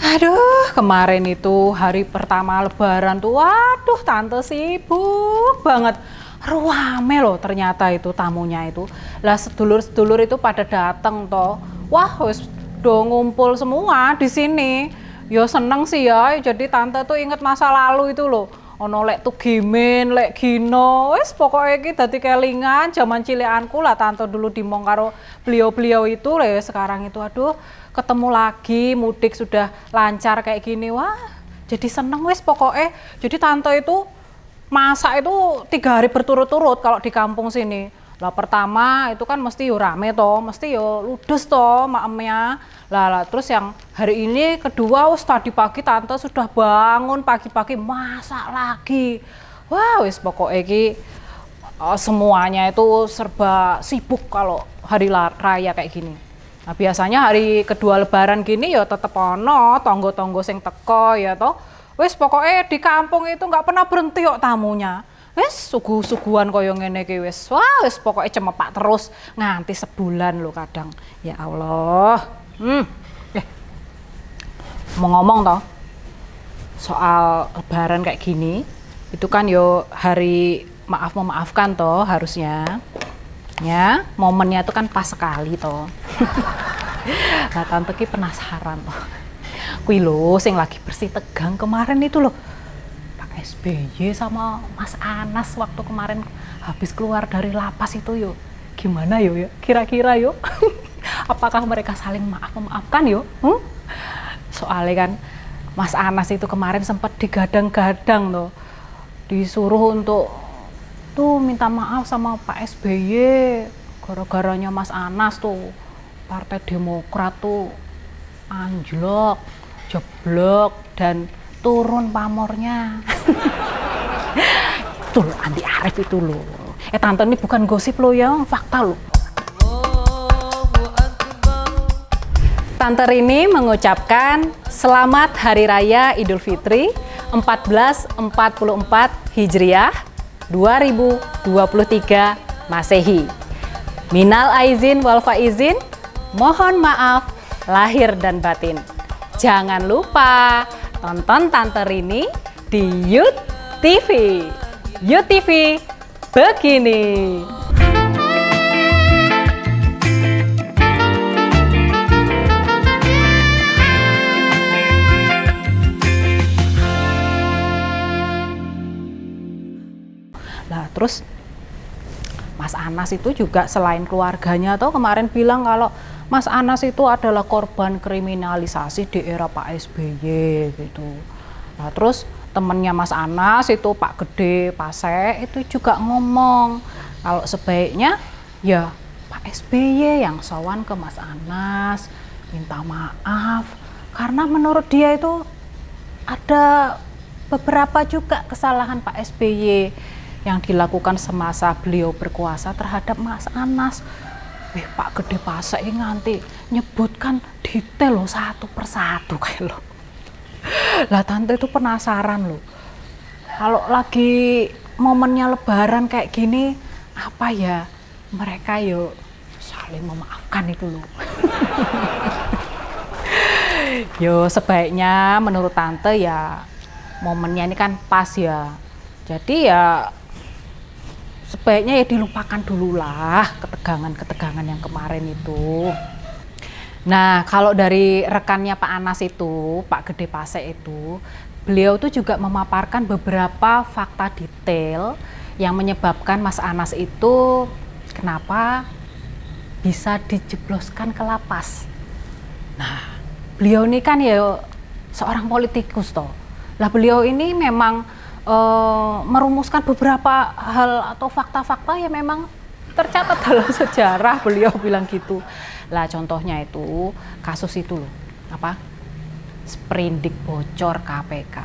Aduh, kemarin itu hari pertama Lebaran tuh, waduh, tante sibuk banget. Ruame loh ternyata itu tamunya itu. Lah sedulur-sedulur itu pada dateng toh. Wah, wis do ngumpul semua di sini. Yo seneng sih ya. Jadi tante tuh inget masa lalu itu loh. Ono lek Tugimin, lek Gino, wis pokoknya iki dadi kelingan zaman cilikanku lah tante dulu dimong karo beliau-beliau itu lah ya sekarang itu aduh ketemu lagi mudik sudah lancar kayak gini wah jadi seneng wis pokoknya jadi tante itu masak itu 3 hari berturut-turut kalau di kampung sini lah pertama itu kan mesti yo rame toh mesti yo ludes toh maemnya lah terus yang hari ini kedua wis tadi pagi tante sudah bangun pagi-pagi masak lagi wah wis pokoknya iki semuanya itu serba sibuk kalau hari raya kayak gini. Nah, biasanya hari kedua lebaran gini ya tetep ono tonggo-tonggo sing teko ya toh. Wis pokoknya di kampung itu nggak pernah berhenti kok tamunya. Wis suguh-suguhan koyo ngene iki wis. Wah, wis pokoknya cemepak terus nganti sebulan loh kadang. Ya Allah. Mau ngomong toh soal lebaran kayak gini, itu kan yo hari maaf memaafkan toh harusnya. Ya, momennya itu kan pas sekali toh. Nah, tante ki penasaran toh. Kuwi lho sing lagi bersih tegang kemarin itu loh. Pak SBY sama Mas Anas waktu kemarin habis keluar dari lapas itu yo. Gimana yo ya? Kira-kira yo. Apakah mereka saling maaf-memaafkan yo? Soalnya kan Mas Anas itu kemarin sempat digadang-gadang loh. Disuruh untuk tuh minta maaf sama Pak SBY gara-garanya Mas Anas tuh Partai Demokrat tuh anjlok, jeblok dan turun pamornya. Tuh Andi Arief itu loh. Tante ini bukan gosip loh ya, fakta loh. Tante Rini mengucapkan Selamat Hari Raya Idul Fitri 1444 Hijriah 2023 Masehi. Minal aizin wal faizin, mohon maaf lahir dan batin. Jangan lupa tonton Tante Rini di YUT TV. YUT TV begini. Nah, terus Mas Anas itu juga selain keluarganya tuh kemarin bilang kalau Mas Anas itu adalah korban kriminalisasi di era Pak SBY gitu. Nah, terus temennya Mas Anas itu Pak Gede Pasek itu juga ngomong kalau sebaiknya ya Pak SBY yang sowan ke Mas Anas minta maaf karena menurut dia itu ada beberapa juga kesalahan Pak SBY yang dilakukan semasa beliau berkuasa terhadap Mas Anas. Pak Gede Pasek ini nganti nyebutkan detail loh satu persatu kayak loh. Lah tante itu penasaran loh. Kalau lagi momennya lebaran kayak gini, apa ya mereka yuk saling memaafkan itu loh. Yo sebaiknya menurut tante ya momennya ini kan pas ya. Jadi ya sebaiknya ya dilupakan dulu lah ketegangan-ketegangan yang kemarin itu. Nah kalau dari rekannya Pak Anas itu, Pak Gede Pasek itu, beliau tuh juga memaparkan beberapa fakta detail yang menyebabkan Mas Anas itu kenapa bisa dijebloskan ke lapas. Nah beliau ini kan ya seorang politikus toh. Lah beliau ini memang merumuskan beberapa hal atau fakta-fakta yang memang tercatat dalam sejarah beliau bilang gitu. Lah contohnya itu kasus itu loh apa sprindik bocor KPK.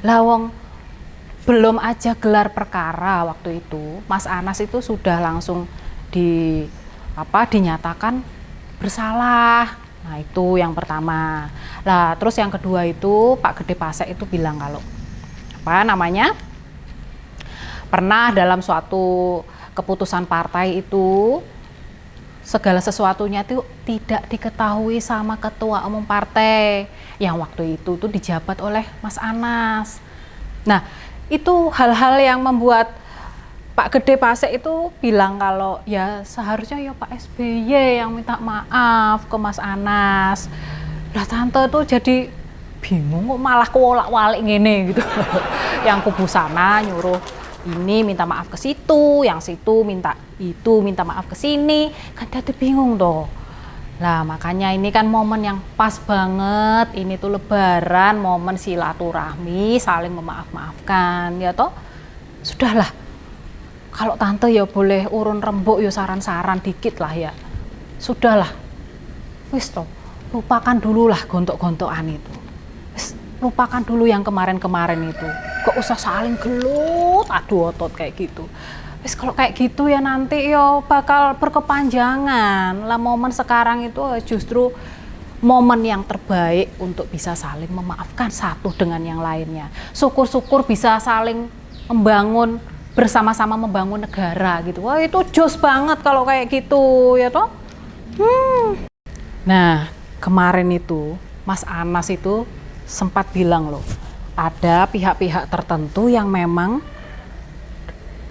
Lah wong belum aja gelar perkara waktu itu Mas Anas itu sudah langsung dinyatakan bersalah. Nah itu yang pertama. Lah terus yang kedua itu Pak Gede Pasek itu bilang kalau pernah dalam suatu keputusan partai itu segala sesuatunya itu tidak diketahui sama ketua umum partai yang waktu itu tuh dijabat oleh Mas Anas. Nah, itu hal-hal yang membuat Pak Gede Pasek itu bilang kalau ya seharusnya ya Pak SBY yang minta maaf ke Mas Anas. Lah tante tuh jadi bingung kok malah kewolak-walik ngene gitu. Yang kubu sana nyuruh ini minta maaf ke situ, yang situ minta itu minta maaf ke sini, kan jadi bingung toh. Lah makanya ini kan momen yang pas banget, ini tuh lebaran, momen silaturahmi, saling memaaf-maafkan ya toh. Sudahlah, kalau tante ya boleh urun rembuk ya saran-saran dikit lah ya. Sudahlah, wis toh, lupakan dulu lah gontok-gontokan itu. Wis, lupakan dulu yang kemarin-kemarin itu. Gak usah saling gelut, adu otot kayak gitu. Wis kalau kayak gitu ya nanti yo bakal berkepanjangan. Lah momen sekarang itu justru momen yang terbaik untuk bisa saling memaafkan satu dengan yang lainnya. Syukur-syukur bisa saling membangun, bersama-sama membangun negara gitu. Wah itu jos banget kalau kayak gitu ya toh. Nah kemarin itu Mas Anas itu sempat bilang loh, ada pihak-pihak tertentu yang memang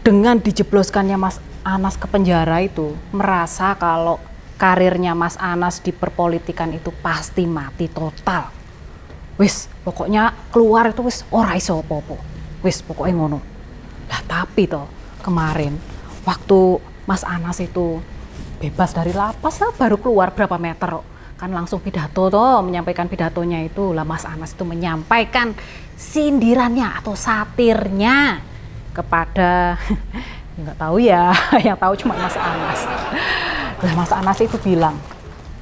dengan dijebloskannya Mas Anas ke penjara itu merasa kalau karirnya Mas Anas di perpolitikan itu pasti mati total. Wis, pokoknya keluar itu wis ora iso apa-apa. Wis, pokoknya ngono. Lah tapi toh kemarin waktu Mas Anas itu bebas dari lapas lah, baru keluar berapa meter kan langsung pidato toh, menyampaikan pidatonya itu. Lah Mas Anas itu menyampaikan sindirannya atau satirnya kepada nggak tahu ya, yang tahu cuma Mas Anas. Lah Mas Anas itu bilang,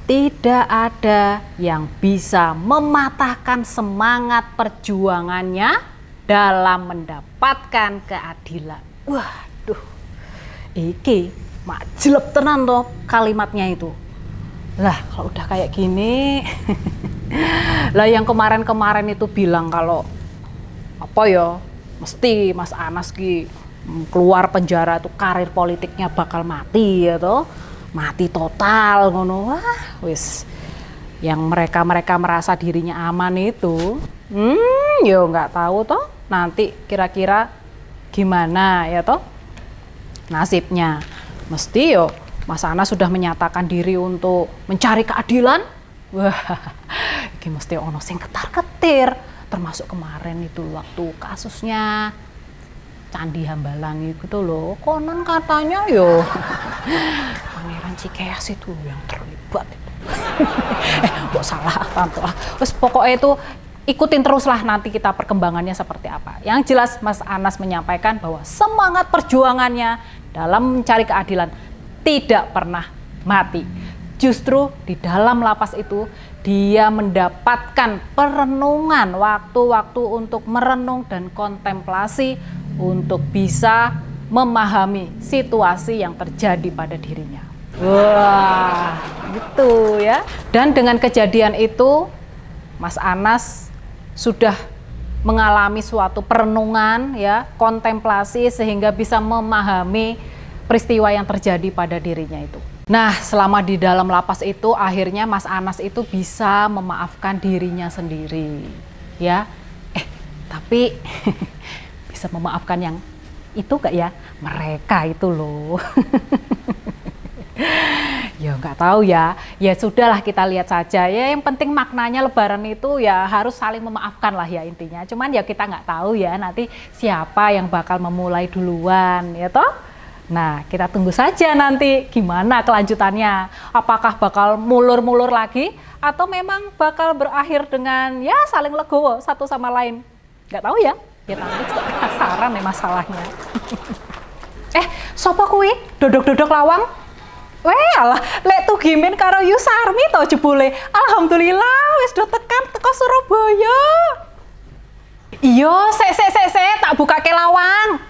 tidak ada yang bisa mematahkan semangat perjuangannya dalam mendapatkan keadilan. Waduh, iki mak jelek tenan toh kalimatnya itu. Lah kalau udah kayak gini, lah yang kemarin-kemarin itu bilang kalau apa ya, mesti Mas Anas ki keluar penjara tuh karir politiknya bakal mati ya toh, mati total ngono. Wah wis, yang mereka merasa dirinya aman itu yo nggak tahu toh nanti kira-kira gimana ya toh nasibnya. Mesti yo Mas Anas sudah menyatakan diri untuk mencari keadilan. Wah ini mesti ono sing ketar-ketir, termasuk kemarin itu waktu kasusnya Candi Hambalang itu loh, konon katanya yo Pangeran Cikeas itu yang terlibat itu. Kok salah tante lah. Terus pokoknya itu ikutin teruslah nanti kita perkembangannya seperti apa. Yang jelas Mas Anas menyampaikan bahwa semangat perjuangannya dalam mencari keadilan tidak pernah mati. Justru di dalam lapas itu dia mendapatkan perenungan, waktu-waktu untuk merenung dan kontemplasi untuk bisa memahami situasi yang terjadi pada dirinya. Wah, gitu ya. Dan dengan kejadian itu, Mas Anas sudah mengalami suatu perenungan ya, kontemplasi sehingga bisa memahami peristiwa yang terjadi pada dirinya itu. Nah, selama di dalam lapas itu akhirnya Mas Anas itu bisa memaafkan dirinya sendiri. Ya. Tapi bisa memaafkan yang itu gak ya? Mereka itu loh. Ya nggak tahu ya. Ya sudahlah kita lihat saja. Ya yang penting maknanya Lebaran itu ya harus saling memaafkan lah ya intinya. Cuman ya kita nggak tahu ya nanti siapa yang bakal memulai duluan ya toh. Nah kita tunggu saja nanti gimana kelanjutannya. Apakah bakal mulur-mulur lagi atau memang bakal berakhir dengan ya saling legowo satu sama lain. Nggak tahu ya. Ya nanti juga penasaran nih masalahnya. Sopo kuwi? Dodok-dodok lawang? Weh alah, lek tuh Gimin karo Yusarmi to jebule. Alhamdulillah wis do tekan teko Surabaya. Iya, sek tak buka ke lawang.